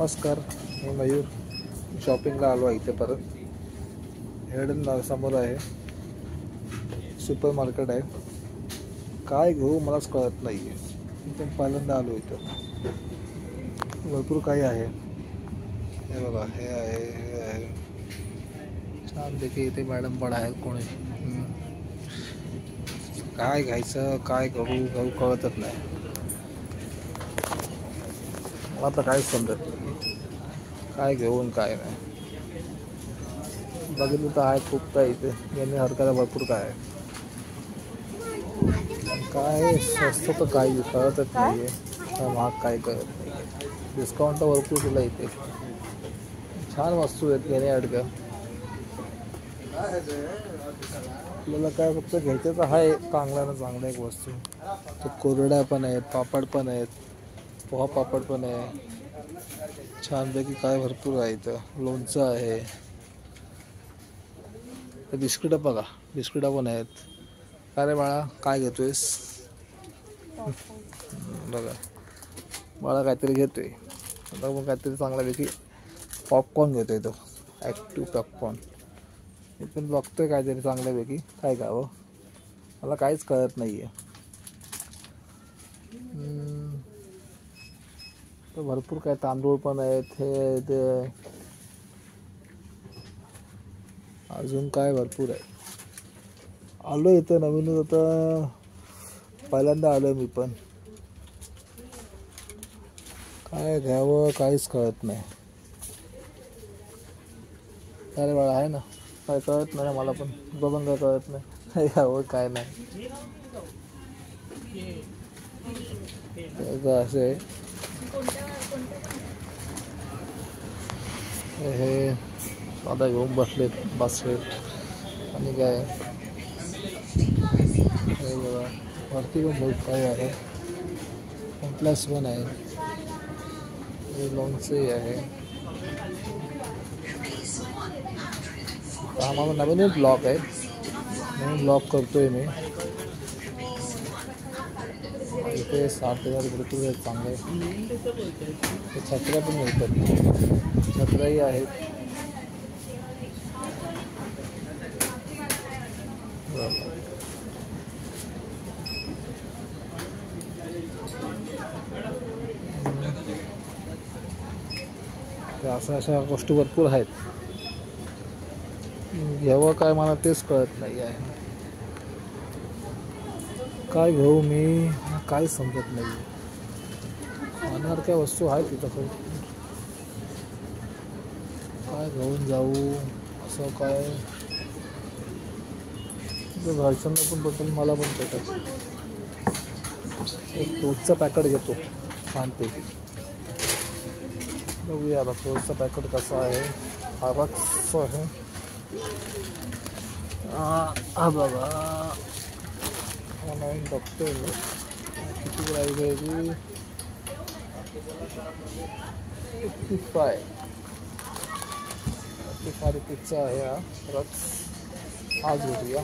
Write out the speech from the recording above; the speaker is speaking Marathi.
नमस्कार, मी मयूर. शॉपिंगला आलो आहे. इथे परत हेडन समोर आहे, सुपर मार्केट आहे. काय घेऊ मलाच कळत नाही आहे. मी पण पहिल्यांदा आलो इथं. भरपूर काही आहे. हे बघा, हे आहे, हे आहे. छानपैकी इथे मॅडम पण आहेत. कोणी काय घ्यायचं, काय घेऊ कळतच नाही. मला तर काहीच समजत नाही, काय घेऊन काय नाही. बघितलं तर आहे खूप काय इथे यांनी हरकायला भरपूर काय आहे. काय स्वस्त तर काही कळतच नाही आहे, महाग काय कळत नाही आहे. डिस्काउंट तर भरपूर दिला इथे. छान वस्तू आहेत घेणे अडक्या. आपल्याला काय फक्त घ्यायचं तर आहे चांगल्या एक वस्तू. तर कोरड्या पण आहेत, पापड पण आहेत, पोहा पापड पण आहे. छानपैकी काय भरपूर आहे इथं. लोणचं आहे. बिस्किटं बघा, बिस्किटं पण आहेत. काय रे बाळा, काय घेतोयस? बघा बाळा काहीतरी घेतोय. आता मग काहीतरी चांगल्यापैकी पॉपकॉर्न घेतोय तो, ॲक्टिव्ह पॉपकॉर्न. मी पण बघतोय काहीतरी चांगल्यापैकी काय घ्यावं, मला काहीच कळत नाही आहे. तर भरपूर काय तांदूळ पण आहेत. हे ते अजून काय भरपूर आहे. आलो इथं नवीनच, आता पहिल्यांदा आलो मी पण. काय घ्यावं काहीच कळत नाही. अरे बाळा आहे ना, काय कळत नाही मला पण. बघून काय कळत नाही, काय घ्यावं काय नाही. असे हे आता घेऊन बसलेत बास्केट. आणि काय हे बघा, वरती पण बहुत काय आहे. प्लस वन आहे, हे लोणचे आहे. हा माझा नवीन ब्लॉग आहे, नवीन ब्लॉग करतोय मी. इथे 60,000 भरपूर आहेत चांगले. छत्र्या पण मिळतात, छत्र्याही आहेत. अशा गोष्टी भरपूर आहेत. घ्यावं काय मला तेच कळत नाही आहे. काय घेऊ मी, काहीच समजत नाही. अनारख्या वस्तू आहेत तिथं. काय घेऊन जाऊ असं काय. घरच्यांना पण पटेल, मला पण पटेल. एक फ्रूटचं पॅकेट घेतो छानपैकी. बघूया आता फ्रूटचं पॅकेट कसं आहे. आरक्स आहे. हा बघा, नवीन बघतोय मी. किती प्राईज आहे ती? 55 रुपीजचा आहे हा रक्स. आज घेऊया.